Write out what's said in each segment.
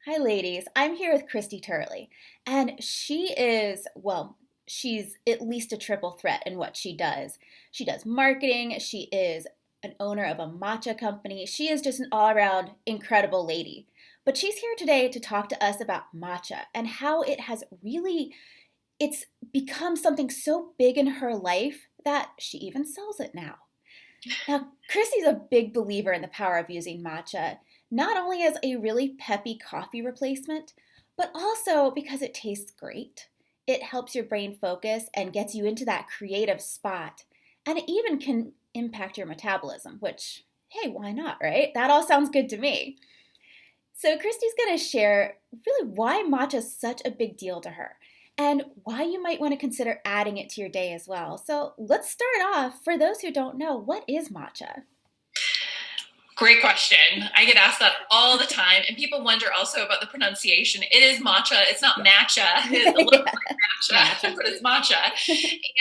Hi, ladies. I'm here with Christy Turley, and she's at least a triple threat in what she does. She does marketing, she is an owner of a matcha company. She is just an all around incredible lady. But she's here today to talk to us about matcha and how it's become something so big in her life that she even sells it now. Now, Chrissy's a big believer in the power of using matcha, not only as a really peppy coffee replacement, but also because it tastes great. It helps your brain focus and gets you into that creative spot. And it even can impact your metabolism, which, hey, why not, right? That all sounds good to me. So, Christy's going to share really why matcha is such a big deal to her and why you might want to consider adding it to your day as well. So, let's start off. For those who don't know, what is matcha? Great question. I get asked that all the time, and people wonder also about the pronunciation. It is matcha. It's not matcha. It looks like matcha, but it's matcha.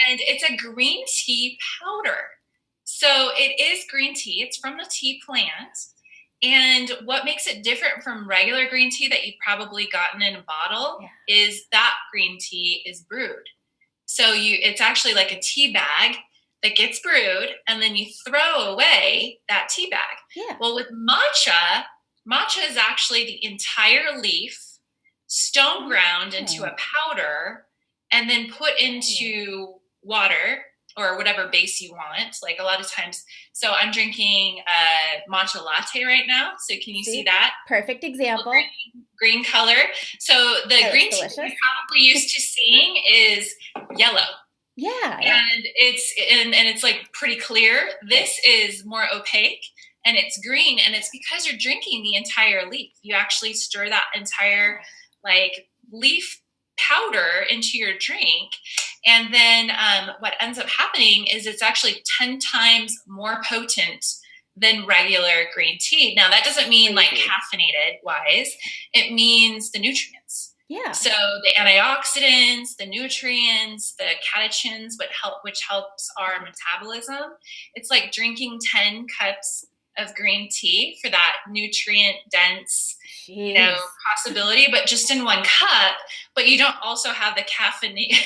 And it's a green tea powder. So it is green tea. It's from the tea plant. And what makes it different from regular green tea that you've probably gotten in a bottle is that green tea is brewed. So it's actually like a tea bag that gets brewed, and then you throw away that tea bag. Yeah. Well, with matcha is actually the entire leaf stone ground into a powder and then put into water or whatever base you want. Like a lot of times, so I'm drinking a matcha latte right now. So can you see that? Perfect example. Green color. So the green tea you're probably used to seeing is yellow. Yeah. And it's like pretty clear. This is more opaque and it's green, and it's because you're drinking the entire leaf. You actually stir that entire like leaf powder into your drink. And then what ends up happening is it's actually 10 times more potent than regular green tea. Now that doesn't mean like caffeinated wise. It means the nutrients. Yeah. So the antioxidants, the nutrients, the catechins, which helps our metabolism. It's like drinking 10 cups of green tea for that nutrient dense, possibility, but just in one cup. But you don't also have the caffeination.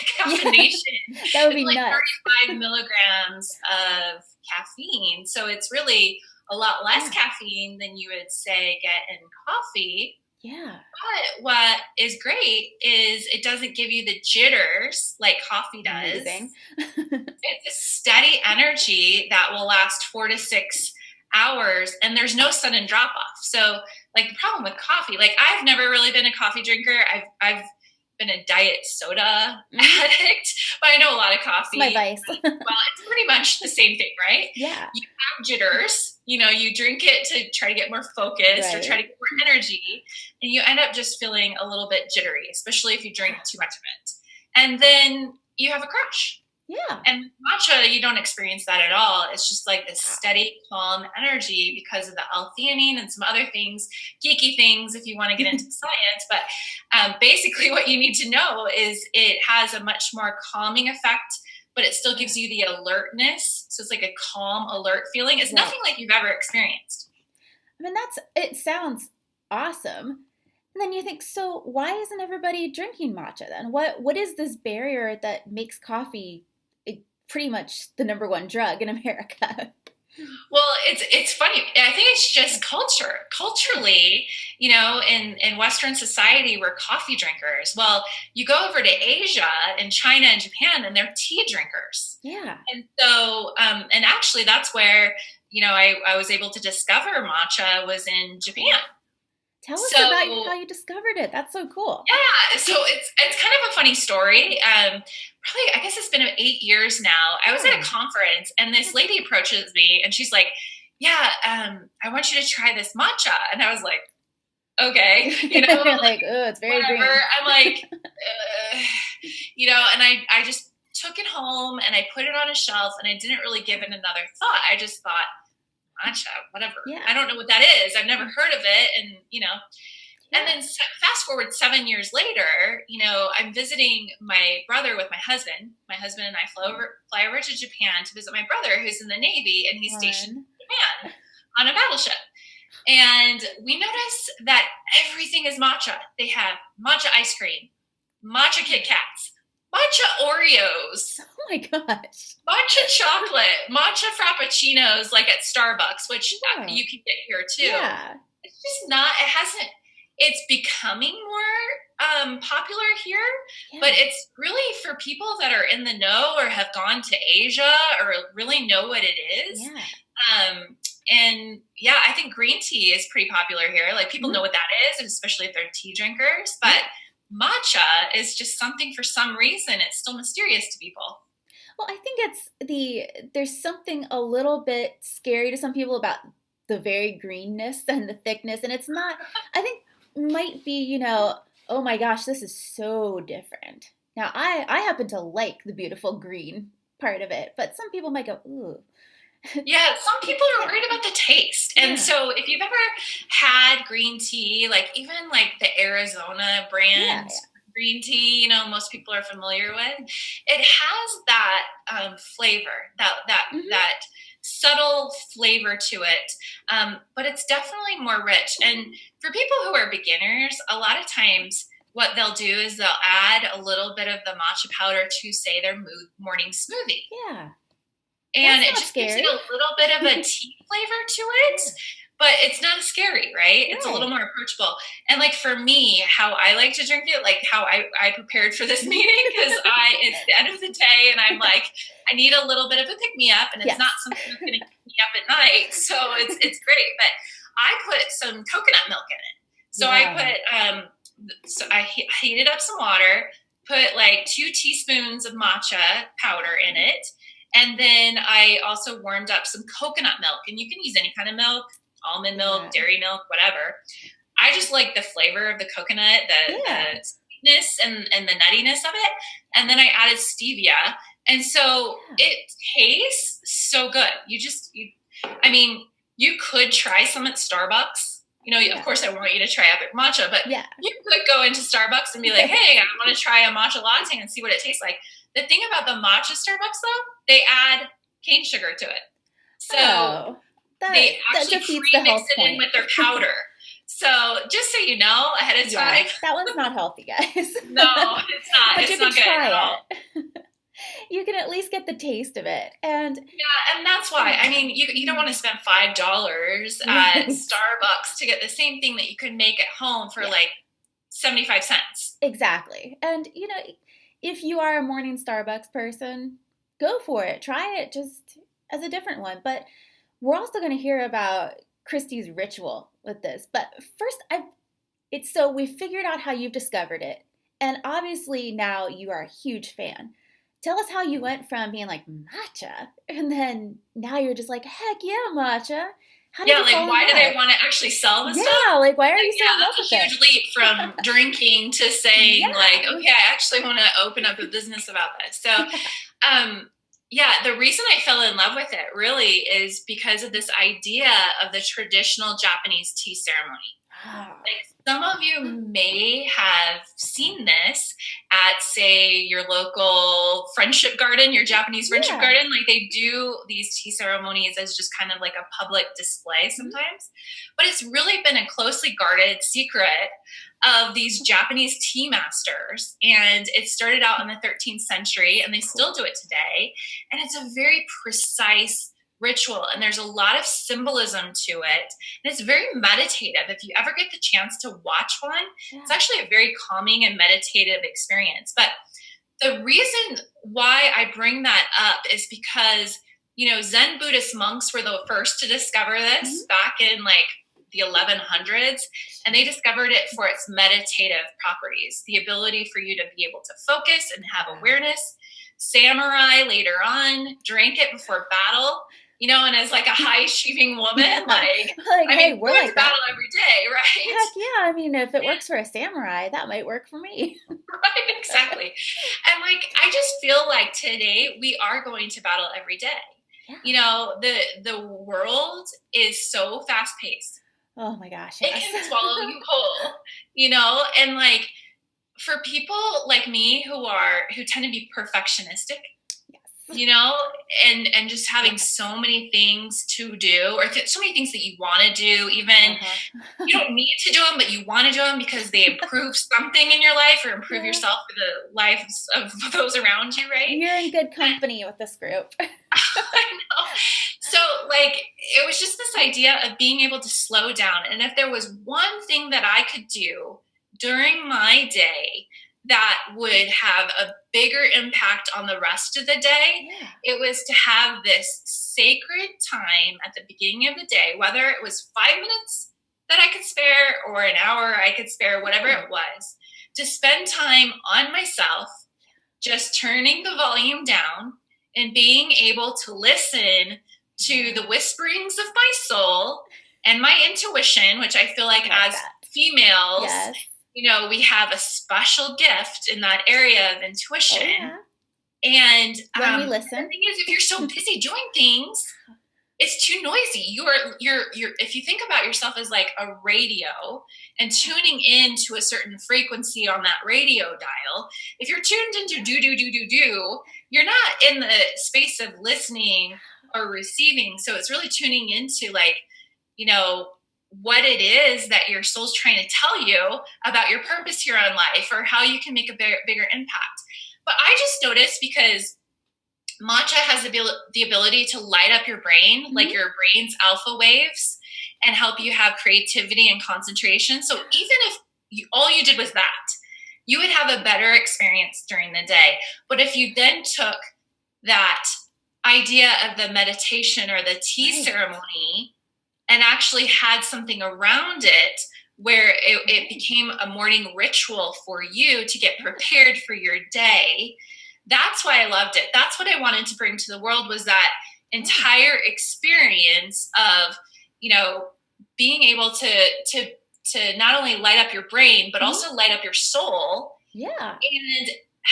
That would be like nuts. 35 milligrams of caffeine. So it's really a lot less caffeine than you would say get in coffee. Yeah. But what is great is it doesn't give you the jitters like coffee does. Amazing. It's a steady energy that will last 4 to 6 hours, and there's no sudden drop off. So like the problem with coffee, like I've never really been a coffee drinker. I've been a diet soda addict, but I know a lot of coffee. It's my vice. Well, it's pretty much the same thing, right? Yeah. You have jitters. You drink it to try to get more focused or try to get more energy, and you end up just feeling a little bit jittery, especially if you drink too much of it. And then you have a crash. Yeah. And matcha, you don't experience that at all. It's just like this steady, calm energy because of the l-theanine and some other things, geeky things if you want to get into science. But basically what you need to know is it has a much more calming effect, but it still gives you the alertness. So it's like a calm, alert feeling. It's nothing like you've ever experienced. I mean, it sounds awesome. And then you think, so why isn't everybody drinking matcha then? What is this barrier that makes coffee pretty much the number one drug in America? Well, it's funny. I think it's just culture. Culturally, in Western society, we're coffee drinkers. Well, you go over to Asia and China and Japan, and they're tea drinkers. Yeah. And so, and actually, that's where I was able to discover matcha was in Japan. Tell us about how you discovered it. That's so cool. Yeah, so it's kind of a funny story. Probably, I guess it's been 8 years now. I was at a conference, and this lady approaches me, and she's like, "Yeah, I want you to try this matcha." And I was like, "Okay," like, oh, it's very whatever. green. I'm like, and I just took it home and I put it on a shelf, and I didn't really give it another thought. I just thought, matcha, whatever. Yeah. I don't know what that is. I've never heard of it. And, and then fast forward 7 years later, I'm visiting my brother with my husband. My husband and I fly over to Japan to visit my brother who's in the Navy, and he's stationed in Japan on a battleship. And we notice that everything is matcha. They have matcha ice cream, matcha Kit Kats, matcha Oreos, Oh my gosh. matcha chocolate, matcha frappuccinos like at Starbucks, which you can get here too. Yeah. It's just not, it hasn't, it's becoming more popular here, but it's really for people that are in the know or have gone to Asia or really know what it is. Yeah. And yeah, I think green tea is pretty popular here. Like people know what that is, especially if they're tea drinkers. But matcha is just something for some reason. It's still mysterious to people. Well, I think there's something a little bit scary to some people about the very greenness and the thickness. And it's not, I think might be, oh my gosh, this is so different. Now, I happen to like the beautiful green part of it, but some people might go, ooh. Yeah, some people are worried about the taste. And so if you've ever had green tea, like even like the Arizona brand green tea, most people are familiar with, it has that flavor, that subtle flavor to it. But it's definitely more rich. And for people who are beginners, a lot of times what they'll do is they'll add a little bit of the matcha powder to, say, their morning smoothie. Yeah. And it just gives it a little bit of a tea flavor to it, but it's not scary, right? It's a little more approachable. And like for me, how I like to drink it, like how I prepared for this meeting, because it's the end of the day and I'm like, I need a little bit of a pick-me-up, and it's not something that's going to keep me up at night. So it's great. But I put some coconut milk in it. So I put, I heated up some water, put like 2 teaspoons of matcha powder in it. And then I also warmed up some coconut milk, and you can use any kind of milk, almond milk, dairy milk, whatever. I just like the flavor of the coconut, the sweetness and the nuttiness of it. And then I added stevia. And so it tastes so good. You could try some at Starbucks. Of course I want you to try Epic Matcha, but you could go into Starbucks and be like, hey, I want to try a matcha latte and see what it tastes like. The thing about the matcha Starbucks, though, they add cane sugar to it. So they actually pre-mix it in with their powder. So just so you know ahead of time. That one's not healthy, guys. No, it's not. But it's not good at all. You can at least get the taste of it. And that's why. You don't want to spend $5 at Starbucks to get the same thing that you could make at home for like 75 cents. Exactly. And, if you are a morning Starbucks person, go for it. Try it just as a different one. But we're also going to hear about Christie's ritual with this. But first, we figured out how you've discovered it. And obviously now you are a huge fan. Tell us how you went from being like matcha, and then now you're just like, heck yeah, matcha. Why do they want to actually sell this stuff? Yeah, like why are you selling this? That's a huge leap from drinking to saying okay, I actually want to open up a business about this. So, the reason I fell in love with it really is because of this idea of the traditional Japanese tea ceremony. Like some of you may have seen this at, say, your local friendship garden, your Japanese friendship garden. Like they do these tea ceremonies as just kind of like a public display sometimes. But it's really been a closely guarded secret of these Japanese tea masters. And it started out in the 13th century, and they still do it today. And it's a very precise ritual, and there's a lot of symbolism to it, and it's very meditative. If you ever get the chance to watch one, it's actually a very calming and meditative experience. But the reason why I bring that up is because Zen Buddhist monks were the first to discover this back in like the 1100s, and they discovered it for its meditative properties, the ability for you to be able to focus and have awareness. Samurai later on drank it before battle, and as like a high-achieving woman, we're like battle every day, right? Heck yeah. If it works for a samurai, that might work for me. Right, exactly. And I just feel like today we are going to battle every day. Yeah. The world is so fast-paced. Oh my gosh. It can swallow you whole, and for people like me who tend to be perfectionistic, and just having so many things to do, or so many things that you want to do, even you don't need to do them, but you want to do them because they improve something in your life or improve yourself or the lives of those around you, right? You're in good company with this group. I know. So it was just this idea of being able to slow down. And if there was one thing that I could do during my day that would have a bigger impact on the rest of the day, it was to have this sacred time at the beginning of the day, whether it was 5 minutes that I could spare or an hour I could spare, whatever it was, to spend time on myself, just turning the volume down and being able to listen to the whisperings of my soul and my intuition, which I feel like as females, we have a special gift in that area of intuition. And when we listen, the thing is, if you're so busy doing things, it's too noisy. You're if you think about yourself as like a radio and tuning in to a certain frequency on that radio dial, if you're tuned into do, you're not in the space of listening or receiving. So it's really tuning into what it is that your soul's trying to tell you about your purpose here on life or how you can make a bigger impact. But I just noticed, because matcha has the ability to light up your brain, like your brain's alpha waves, and help you have creativity and concentration. So even if all you did was that, you would have a better experience during the day. But if you then took that idea of the meditation or the tea ceremony and actually had something around it where it became a morning ritual for you to get prepared for your day, that's why I loved it. That's what I wanted to bring to the world, was that entire experience of, being able to not only light up your brain, but also light up your soul. Yeah.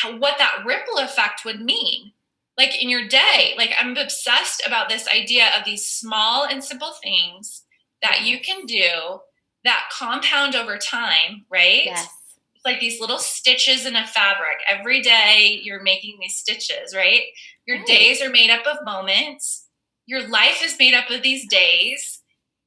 And what that ripple effect would mean. Like in your day, I'm obsessed about this idea of these small and simple things that you can do that compound over time, right? Yes. It's like these little stitches in a fabric. Every day you're making these stitches, right? Your days are made up of moments. Your life is made up of these days.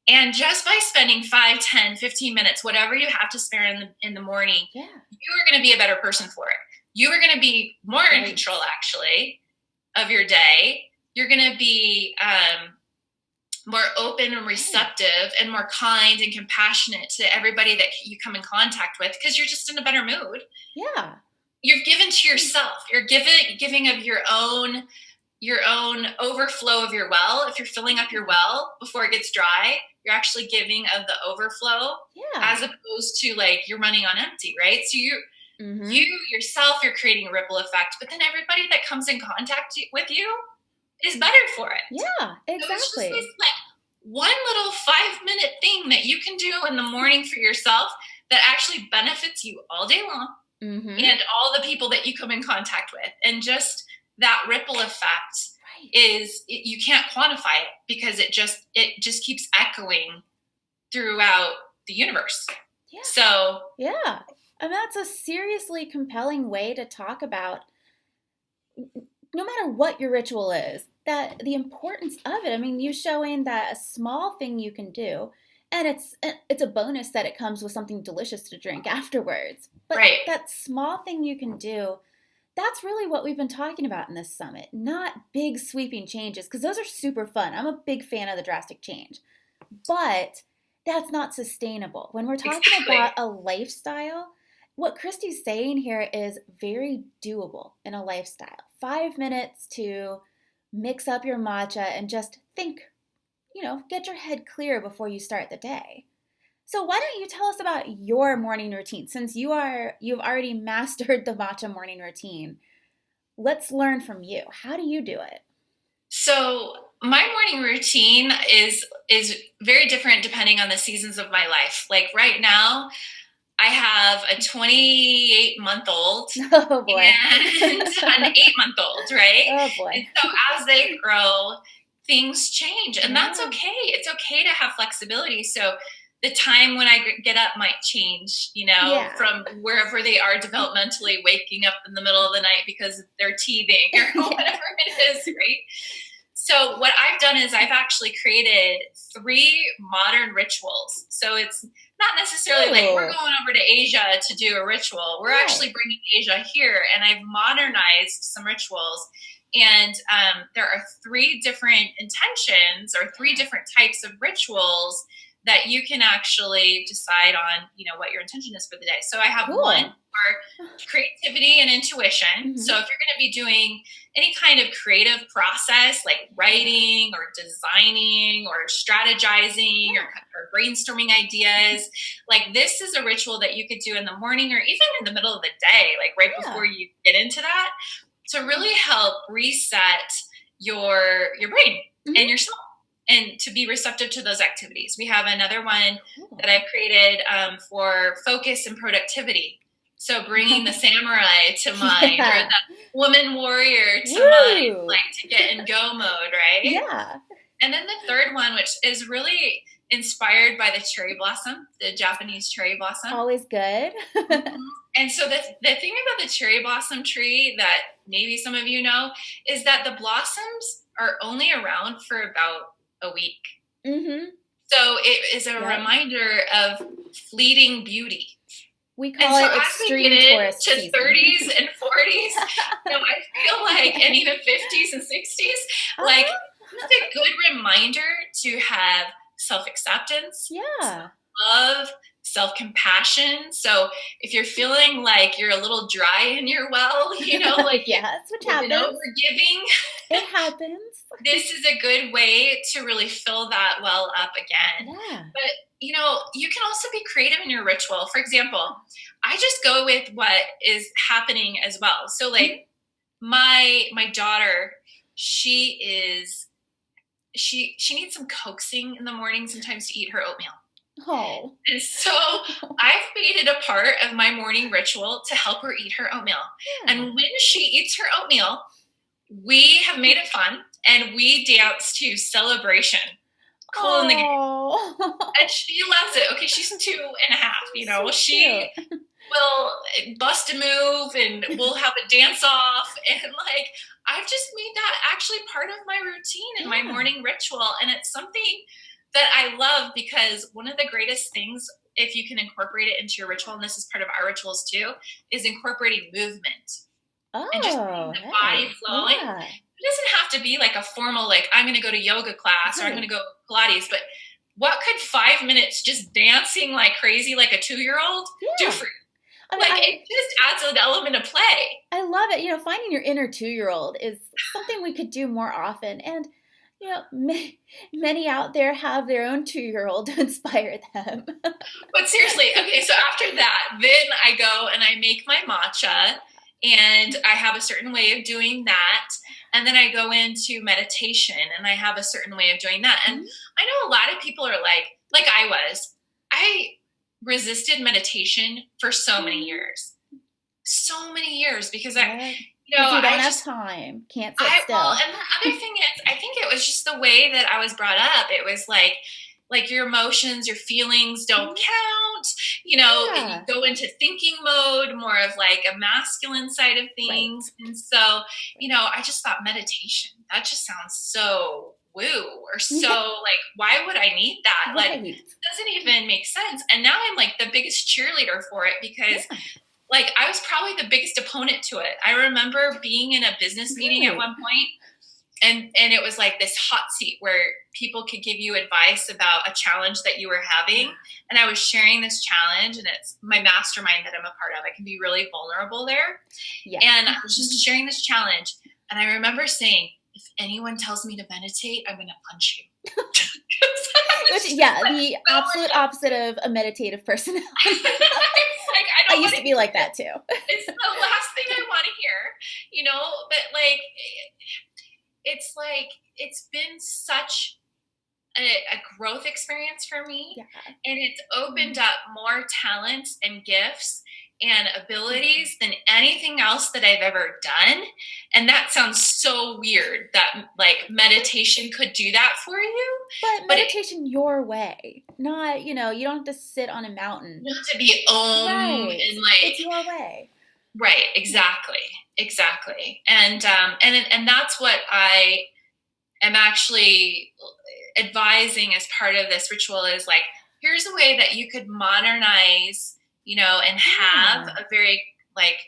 And just by spending 5, 10, 15 minutes, whatever you have to spare in the morning, you are going to be a better person for it. You are going to be more in control, actually, of your day. You're going to be more open and receptive and more kind and compassionate to everybody that you come in contact with, because you're just in a better mood. Yeah. You're given to yourself. You're giving of your own overflow of your well. If you're filling up your well before it gets dry, you're actually giving of the overflow, as opposed to you're running on empty, right? So you yourself, you're creating a ripple effect, but then everybody that comes in contact with you is better for it. Yeah, exactly. So it's just this one little 5-minute thing that you can do in the morning for yourself that actually benefits you all day long, and all the people that you come in contact with. And just that ripple effect you can't quantify it, because it just keeps echoing throughout the universe. Yeah. So yeah. And that's a seriously compelling way to talk about, no matter what your ritual is, that the importance of it. I mean, you showing that a small thing you can do, and it's a bonus that it comes with something delicious to drink afterwards. But that small thing you can do, that's really what we've been talking about in this summit. Not big sweeping changes, because those are super fun. I'm a big fan of the drastic change. But that's not sustainable. When we're talking about a lifestyle, what Christie's saying here is very doable in a lifestyle. 5 minutes to mix up your matcha and just think, get your head clear before you start the day. So why don't you tell us about your morning routine? Since you've already mastered the matcha morning routine, let's learn from you. How do you do it? So my morning routine is very different depending on the seasons of my life. Like right now, I have a 28-month-old and an 8-month-old, right? Oh boy. And so as they grow, things change, and that's okay. It's okay to have flexibility. So the time when I get up might change, from wherever they are developmentally, waking up in the middle of the night because they're teething or whatever it is, right? So what I've done is I've actually created 3 modern rituals. So it's not necessarily like we're going over to Asia to do a ritual. We're actually bringing Asia here, and I've modernized some rituals. And there are 3 different intentions or 3 different types of rituals that you can actually decide on, what your intention is for the day. So I have one for creativity and intuition. Mm-hmm. So if you're going to be doing any kind of creative process like writing or designing or strategizing or brainstorming ideas, like this is a ritual that you could do in the morning or even in the middle of the day, like right before you get into that, to really help reset your brain and your soul, and to be receptive to those activities. We have another one that I've created for focus and productivity. So bringing the samurai to mind, or the woman warrior to mind, like to get in go mode, right? Yeah. And then the third one, which is really inspired by the cherry blossom, the Japanese cherry blossom. Always good. And so the thing about the cherry blossom tree that maybe some of you know is that the blossoms are only around for about a week. Mm-hmm. So it is a reminder of fleeting beauty. We call it extreme tourist to season. 30s and 40s, I feel like, and even 50s and 60s, like it's a good reminder to have self-acceptance, love, self-compassion. So if you're feeling like you're a little dry in your well, like yes, which happens, overgiving, it happens. This is a good way to really fill that well up again. Yeah. But you can also be creative in your ritual. For example, I just go with what is happening as well. So like my daughter, she needs some coaxing in the morning sometimes to eat her oatmeal. Oh. And so I've made it a part of my morning ritual to help her eat her oatmeal. Yeah. And when she eats her oatmeal, we have made it fun, and we dance to Celebration. Cool in the game. And she loves it. Okay, she's 2.5, So she will bust a move and we'll have a dance off. And like, I've just made that actually part of my routine and my morning ritual. And it's something that I love, because one of the greatest things, if you can incorporate it into your ritual, and this is part of our rituals too, is incorporating movement. And just the body flowing. Yeah. It doesn't have to be like a formal, like I'm going to go to yoga class or I'm going to go Pilates, but what could 5 minutes just dancing like crazy, like a 2-year-old do for you? It just adds an element of play. I love it. Finding your inner 2-year-old is something we could do more often. And, many out there have their own 2-year-old to inspire them. But seriously, okay, so after that, then I go and I make my matcha. And I have a certain way of doing that. And then I go into meditation, and I have a certain way of doing that. And I know a lot of people are like I resisted meditation for so many years. So many years, because you don't have time, can't sit still. Well, and the other thing is, I think it was just the way that I was brought up. It was like your emotions, your feelings don't count, you go into thinking mode, more of like a masculine side of things. Right. And so, I just thought meditation, that just sounds so woo, or so like, why would I need that? Right. Like, it doesn't even make sense. And now I'm like the biggest cheerleader for it, because like I was probably the biggest opponent to it. I remember being in a business meeting at one point, and it was like this hot seat where people could give you advice about a challenge that you were having. And I was sharing this challenge, and it's my mastermind that I'm a part of. I can be really vulnerable there. Yeah. And I was just sharing this challenge. And I remember saying, if anyone tells me to meditate, I'm going to punch you. The absolute opposite of a meditative personality. I used to be like that too. It's the last thing I want to hear, but like, it's like, it's been such a growth experience for me, and it's opened up more talents and gifts and abilities than anything else that I've ever done. And that sounds so weird that like meditation could do that for you. But But meditation your way. Not, you don't have to sit on a mountain. not to be Right. and like it's your way. Right, exactly. Exactly. And that's what I am actually advising as part of this ritual is like, here's a way that you could modernize, and have a very like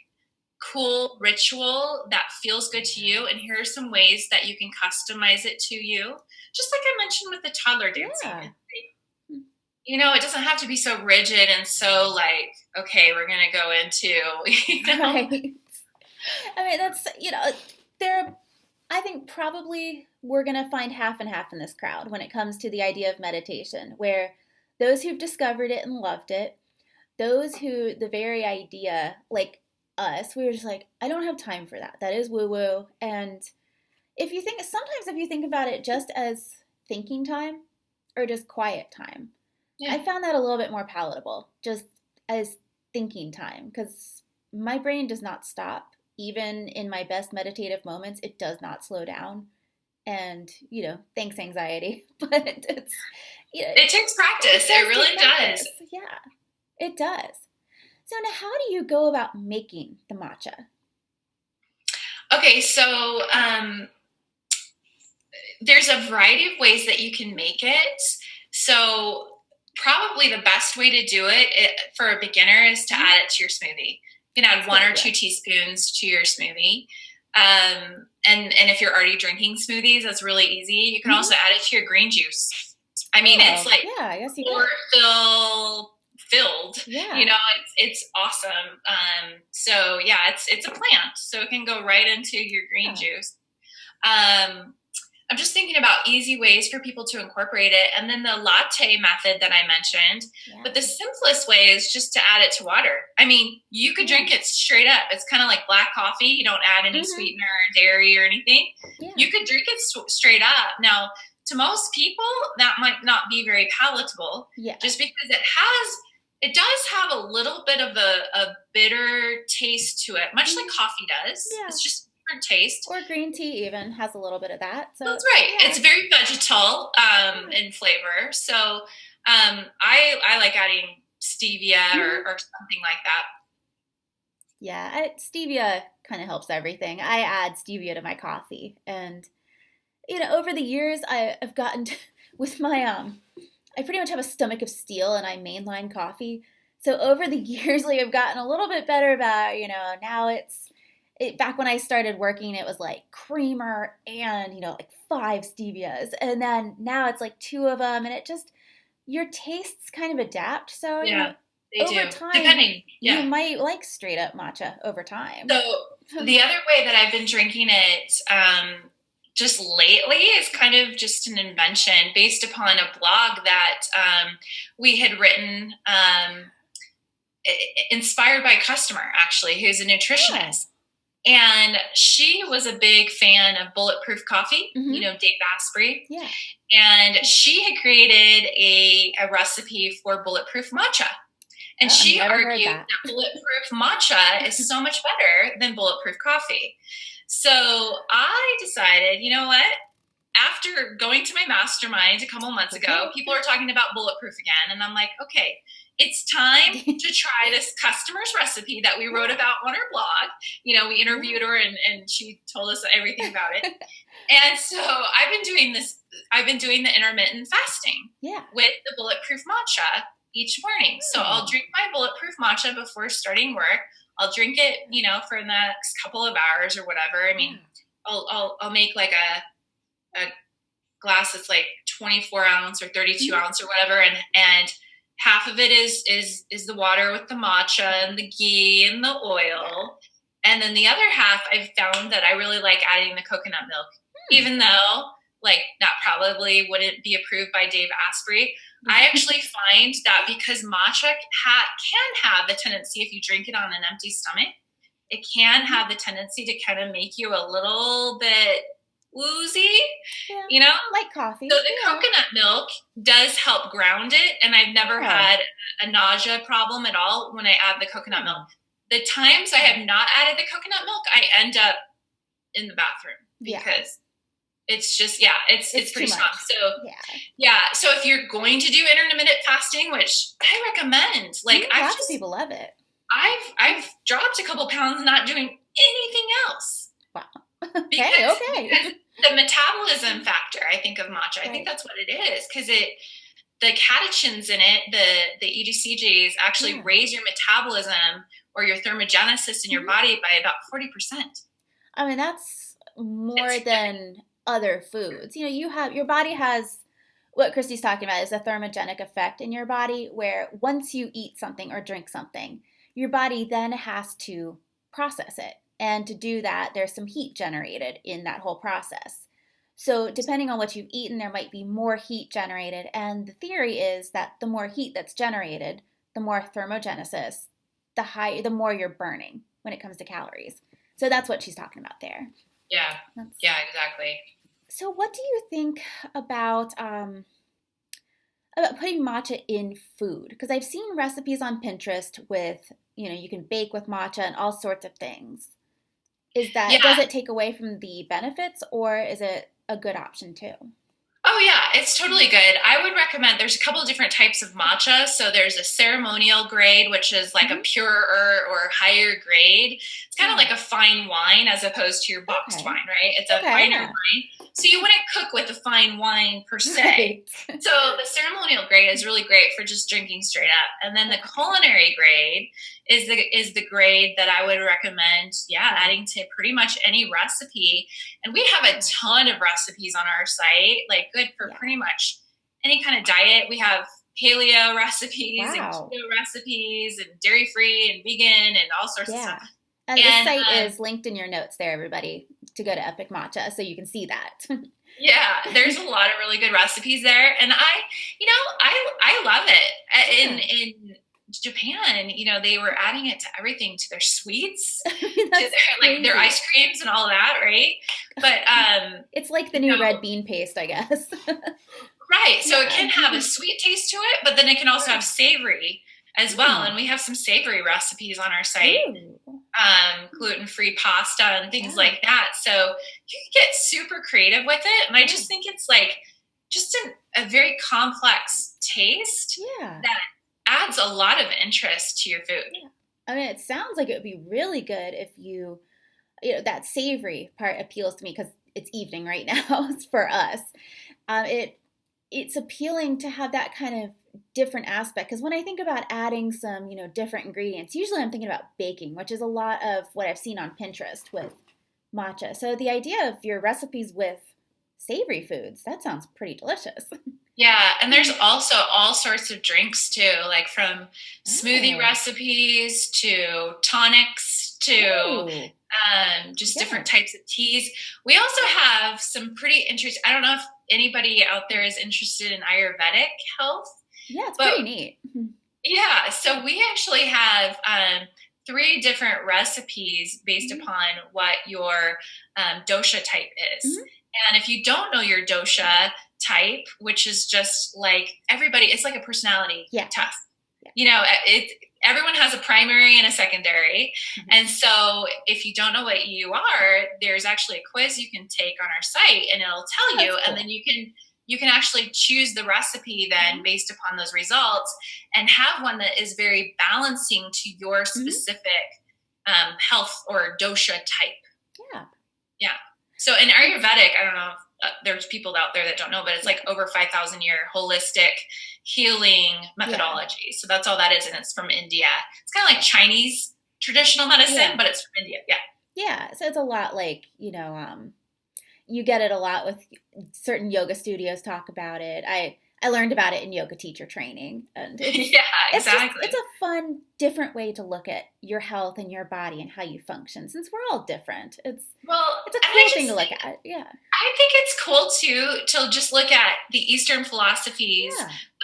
cool ritual that feels good to you. And here are some ways that you can customize it to you. Just like I mentioned with the toddler dancing. Yeah. It doesn't have to be so rigid and so like, okay, we're going to go into, Right. I mean, that's, I think probably we're going to find half and half in this crowd when it comes to the idea of meditation, where those who've discovered it and loved it, those who the very idea, like us, we were just like, I don't have time for that. That is woo-woo. And sometimes if you think about it just as thinking time or just quiet time, I found that a little bit more palatable, just as thinking time, because my brain does not stop. Even in my best meditative moments, it does not slow down. And, thanks anxiety. But it's, it takes practice. It really does. Yeah, it does. So now how do you go about making the matcha? Okay, so there's a variety of ways that you can make it. So probably the best way to do it for a beginner is to add it to your smoothie. You can add 1 or 2 teaspoons to your smoothie. And if you're already drinking smoothies, that's really easy. You can also add it to your green juice. I mean, it's like filled. Yeah. It's awesome. So yeah, it's a plant, so it can go right into your green juice. I'm just thinking about easy ways for people to incorporate it. And then the latte method that I mentioned. Yeah. But the simplest way is just to add it to water. I mean, you could drink it straight up. It's kind of like black coffee. You don't add any sweetener or dairy or anything. Yeah. You could drink it straight up. Now, to most people, that might not be very palatable. Yeah. Just because it does have a little bit of a bitter taste to it, much like coffee does. Yeah. It's just taste. Or green tea even has a little bit of that. So that's right. Yeah. It's very vegetal in flavor. So I like adding stevia or something like that. Yeah, stevia kind of helps everything. I add stevia to my coffee. And, over the years, I've gotten with my, I pretty much have a stomach of steel and I mainline coffee. So over the years, I've gotten a little bit better about, now back when I started working, it was like creamer and, like 5 stevias. And then now it's like 2 of them. And your tastes kind of adapt. So, over time, you might like straight up matcha over time. So the other way that I've been drinking it just lately is kind of just an invention based upon a blog that we had written inspired by a customer, actually, who's a nutritionist. And she was a big fan of Bulletproof coffee, Dave Asprey. Yeah. And she had created a recipe for Bulletproof Matcha. And she argued that Bulletproof Matcha is so much better than Bulletproof coffee. So I decided, you know what? After going to my mastermind a couple months ago, people are talking about Bulletproof again. And I'm like, okay, it's time to try this customer's recipe that we wrote about on our blog. We interviewed her and she told us everything about it. And so I've been doing the intermittent fasting with the Bulletproof Matcha each morning. So I'll drink my Bulletproof Matcha before starting work. I'll drink it, for the next couple of hours or whatever. I mean, I'll make like a glass that's like 24 ounce or 32 ounce or whatever. And half of it is the water with the matcha and the ghee and the oil. And then the other half, I've found that I really like adding the coconut milk, even though that probably wouldn't be approved by Dave Asprey. I actually find that because matcha can have the tendency, if you drink it on an empty stomach, it can have the tendency to kind of make you a little bit woozy, like coffee. So the coconut milk does help ground it, and I've never had a nausea problem at all when I add the coconut milk. the times I have not added the coconut milk, I end up in the bathroom because it's just, it's pretty strong. So so if you're going to do intermittent fasting, which I recommend, like lots of people love it. I've dropped a couple pounds not doing anything else. Wow. Because the metabolism factor, I think, of matcha, I think that's what it is, because the catechins in it, the EGCGs actually raise your metabolism or your thermogenesis in your body by about 40%. I mean, that's more than other foods. Your body has what Christie's talking about is a thermogenic effect in your body, where once you eat something or drink something, your body then has to process it. And to do that, there's some heat generated in that whole process. So depending on what you've eaten, there might be more heat generated. And the theory is that the more heat that's generated, the more thermogenesis, the more you're burning when it comes to calories. So that's what she's talking about there. Yeah, exactly. So what do you think about putting matcha in food? Because I've seen recipes on Pinterest with, you can bake with matcha and all sorts of things. Does it take away from the benefits, or is it a good option too? Oh yeah, it's totally good. I would recommend, there's a couple of different types of matcha. So there's a ceremonial grade, which is like a purer or higher grade. It's kind of like a fine wine as opposed to your boxed wine, right? It's a finer wine. So you wouldn't cook with a fine wine per se. Right. So the ceremonial grade is really great for just drinking straight up. And then the culinary grade is the grade that I would recommend, adding to pretty much any recipe. And we have a ton of recipes on our site, like good for pretty much any kind of diet. We have paleo recipes and keto recipes and dairy-free and vegan and all sorts of stuff. And the site is linked in your notes there, everybody, to go to Epic Matcha so you can see that. There's a lot of really good recipes there. And I love it. In Japan, they were adding it to everything, to their sweets, to their ice creams and all that, right? But it's like the new red bean paste, I guess. Right. So it can have a sweet taste to it, but then it can also have savory as well. And we have some savory recipes on our site, gluten-free pasta and things like that. So you can get super creative with it. And I just think it's like just a very complex taste that adds a lot of interest to your food. I mean, it sounds like it would be really good if that savory part appeals to me, because it's evening right now for us. It's appealing to have that kind of different aspect, because when I think about adding some, different ingredients, usually I'm thinking about baking, which is a lot of what I've seen on Pinterest with matcha. So the idea of your recipes with savory foods, that sounds pretty delicious. Yeah, and there's also all sorts of drinks too, like from smoothie recipes to tonics to just different types of teas. We also have some pretty interesting, I don't know if anybody out there is interested in Ayurvedic health. Yeah, it's pretty neat. Yeah, so we actually have 3 different recipes based upon what your dosha type is. And if you don't know your dosha type, which is just like everybody, it's like a personality test. Everyone has a primary and a secondary. And so if you don't know what you are, there's actually a quiz you can take on our site, and it'll tell you, and then you can actually choose the recipe then based upon those results, and have one that is very balancing to your specific health or dosha type. Yeah. So in Ayurvedic, I don't know if there's people out there that don't know, but it's like over 5,000 year holistic healing methodology. So that's all that is. And it's from India. It's kind of like Chinese traditional medicine, but it's from India. Yeah. So it's a lot like, you get it a lot with certain yoga studios talk about it. I learned about it in yoga teacher training. And exactly. It's a fun, different way to look at your health and your body and how you function, since we're all different. It's a cool thing to look at. Yeah. I think it's cool too to just look at the Eastern philosophies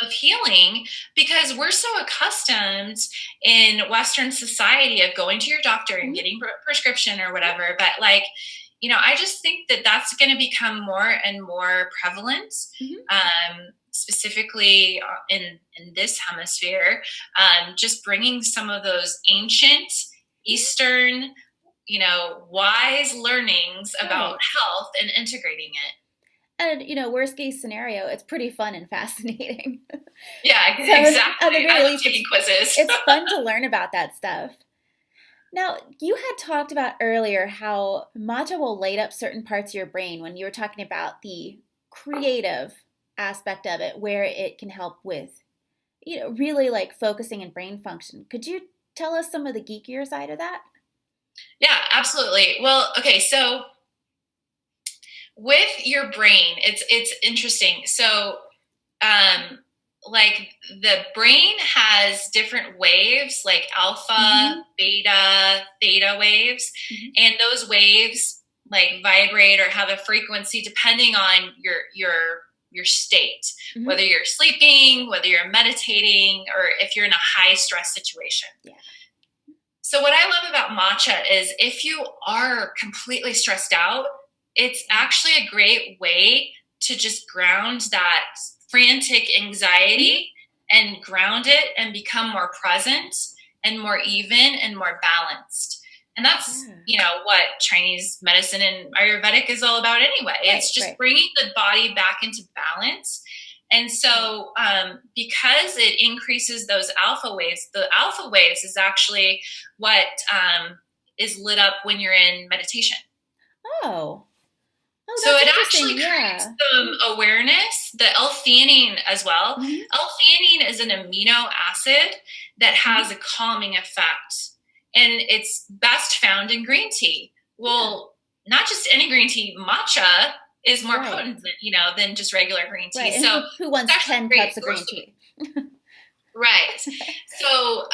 of healing, because we're so accustomed in Western society of going to your doctor and getting a prescription or whatever. But I just think that that's going to become more and more prevalent, specifically in this hemisphere, just bringing some of those ancient Eastern, wise learnings about Right. health and integrating it. And, worst case scenario, it's pretty fun and fascinating. Yeah, So at the exactly. I very love least, taking quizzes. it's fun to learn about that stuff. Now, you had talked about earlier how matcha will light up certain parts of your brain when you were talking about the creative aspect of it, where it can help with, really like focusing and brain function. Could you tell us some of the geekier side of that? Yeah, absolutely. Well, okay, so with your brain, it's interesting. So, um, like the brain has different waves, like alpha, Mm-hmm. beta, theta waves, Mm-hmm. and those waves like vibrate or have a frequency depending on your state, Mm-hmm. whether you're sleeping, whether you're meditating, or if you're in a high stress situation. Yeah. So what I love about matcha is if you are completely stressed out, it's actually a great way to just ground that frantic Mm-hmm. anxiety and ground it and become more present and more even and more balanced. And that's, Yeah. what Chinese medicine and Ayurvedic is all about anyway. Right, It's just right, bringing the body back into balance. And right. so, because it increases those alpha waves, the alpha waves is actually what is lit up when you're in meditation. Oh. Oh, So that's it interesting. actually creates Yeah. some awareness. The L-theanine as well. Mm-hmm. L-theanine is an amino acid that Mm-hmm. has a calming effect, and it's best found in green tea. Yeah. Well, not just any green tea, matcha is more Right. potent, than just regular green tea. Right. And So who it's wants actually a 10 great cups of source green of it. tea? Right. So,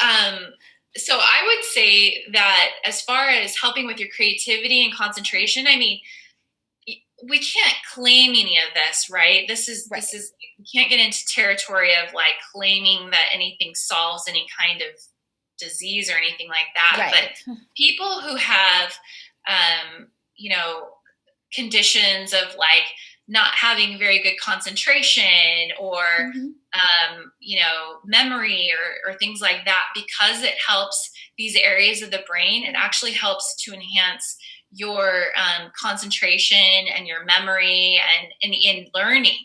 so I would say that as far as helping with your creativity and concentration, I mean, we can't claim any of this, right? Right. We can't get into territory of like claiming that anything solves any kind of disease or anything like that. But Right. people who have, um, you know, conditions of like not having very good concentration or Mm-hmm. memory or things like that, because it helps these areas of the brain, it actually helps to enhance your concentration and your memory and in learning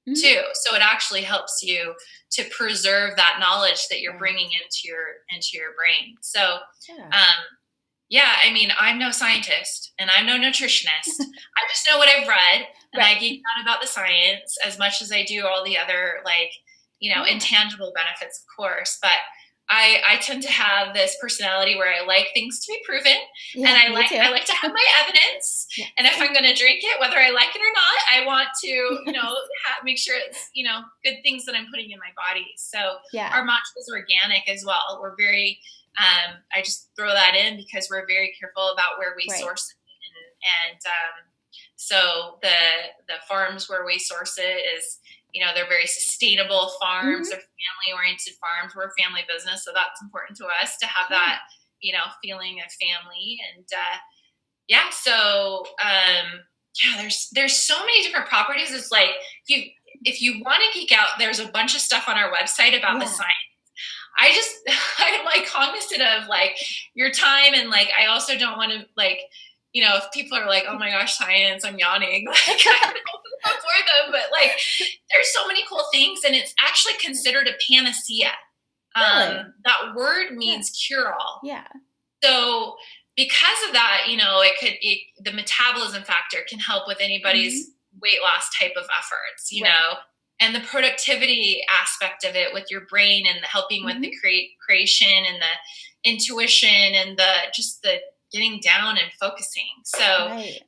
Mm-hmm. too. So it actually helps you to preserve that knowledge that you're Right. bringing into your brain. So Yeah. um, yeah, I mean, I'm no scientist and I'm no nutritionist. I just know what I've read, and I Right. geek out about the science as much as I do all the other, like, Yeah. intangible benefits, of course. But I tend to have this personality where I like things to be proven, and Yeah. Me too. I like to have my evidence. Yeah. And if I'm going to drink it, whether I like it or not, I want to, Yes. make sure it's, good things that I'm putting in my body. So Yeah. our matcha is organic as well. We're very I just throw that in because we're very careful about where we Right. source it, and so the farms where we source it is, they're very sustainable farms. Mm-hmm. They're family oriented farms. We're a family business, so that's important to us to have Yeah. that, feeling of family. And yeah, so yeah, there's so many different properties. It's like if you want to geek out, there's a bunch of stuff on our website about the Yeah. science. I'm like cognizant of like your time, and like I also don't want to like, if people are like, oh my gosh, science, I'm yawning. Like I don't know for them, but like there's so many cool things, and it's actually considered a panacea. Really? That word Yeah. means cure all. Yeah. So because of that, the metabolism factor can help with Mm-hmm. anybody's weight loss type of efforts, Right. and the productivity aspect of it with your brain and helping with Mm-hmm. the creation and the intuition and the getting down and focusing. So Right.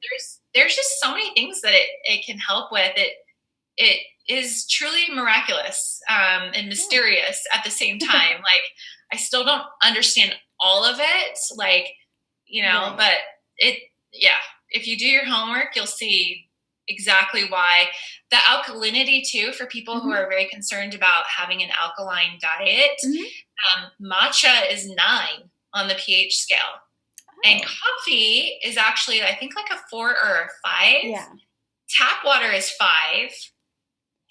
there's just so many things that it can help with. It is truly miraculous and Yeah. mysterious at the same time. Like I still don't understand all of it, like, Right. but yeah, if you do your homework, you'll see exactly why. The alkalinity too, for people who Mm-hmm. are very concerned about having an alkaline diet, Mm-hmm. matcha is 9 on the pH scale. And Oh. coffee is actually, I think, like a 4 or a 5. Yeah. Tap water is 5.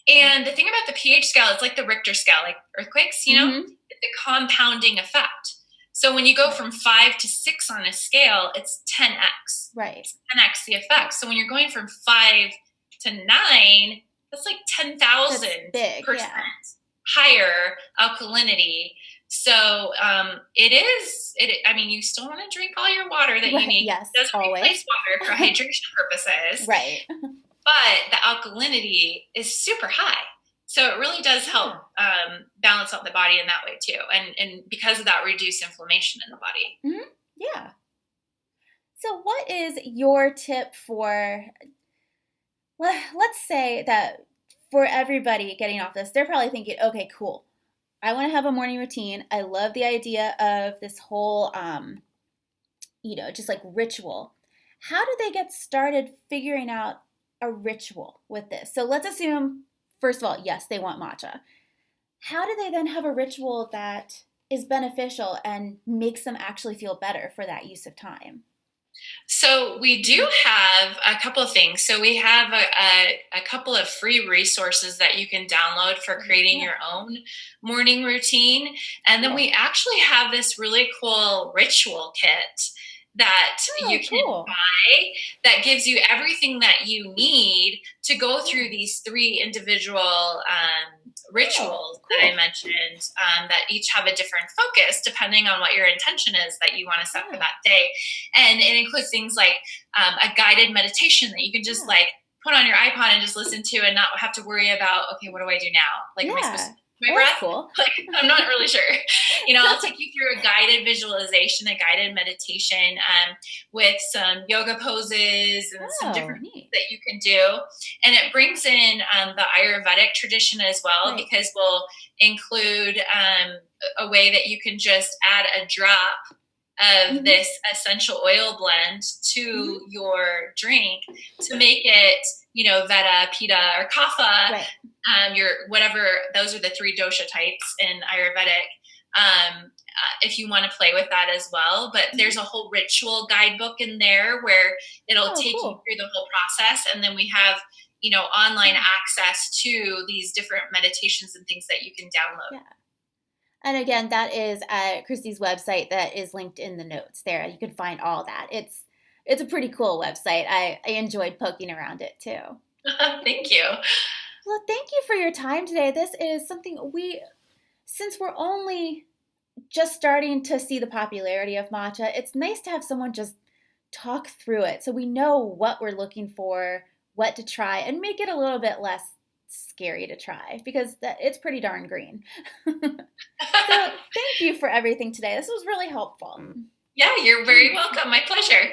And the thing about the pH scale, it's like the Richter scale, like earthquakes, Mm-hmm. it's a compounding effect. So when you go from 5 to 6 on a scale, it's 10x. Right. It's 10x the effect. So when you're going from 5 to 9, that's like 10,000% higher alkalinity. So it is. I mean, you still want to drink all your water that you need. Yes, it doesn't replace water for hydration purposes. Right. But the alkalinity is super high. So it really does help balance out the body in that way too. And because of that, reduce inflammation in the body. Mm-hmm. Yeah. So what is your tip for, well, let's say that for everybody getting off this, they're probably thinking, okay, cool. I want to have a morning routine. I love the idea of this whole, just like ritual. How do they get started figuring out a ritual with this? So let's assume, first of all, yes, they want matcha. How do they then have a ritual that is beneficial and makes them actually feel better for that use of time? So we do have a couple of things. So we have a couple of free resources that you can download for creating your own morning routine. And then we actually have this really cool ritual kit that you can buy that gives you everything that you need to go through these 3 individual rituals that I mentioned that each have a different focus depending on what your intention is that you want to set for that day. And it includes things like a guided meditation that you can just like put on your iPod and just listen to and not have to worry about, okay, what do I do now? Like, am I supposed to my breath? Cool. Like, I'm not really sure. I'll take you through a guided visualization, a guided meditation with some yoga poses and some different things that you can do. And it brings in the Ayurvedic tradition as well, because we'll include a way that you can just add a drop of this essential oil blend to your drink to make it, Vata, Pitta, or Kapha, your whatever. Those are the 3 dosha types in Ayurvedic. If you want to play with that as well, but there's a whole ritual guidebook in there where it'll take you through the whole process, and then we have online access to these different meditations and things that you can download. Yeah. And again, that is at Christie's website that is linked in the notes there. You can find all that. It's a pretty cool website. I enjoyed poking around it too. Thank you. Well, thank you for your time today. This is something since we're only just starting to see the popularity of matcha, it's nice to have someone just talk through it so we know what we're looking for, what to try, and make it a little bit less scary to try because it's pretty darn green. So thank you for everything today. This was really helpful. Yeah, you're very welcome. My pleasure.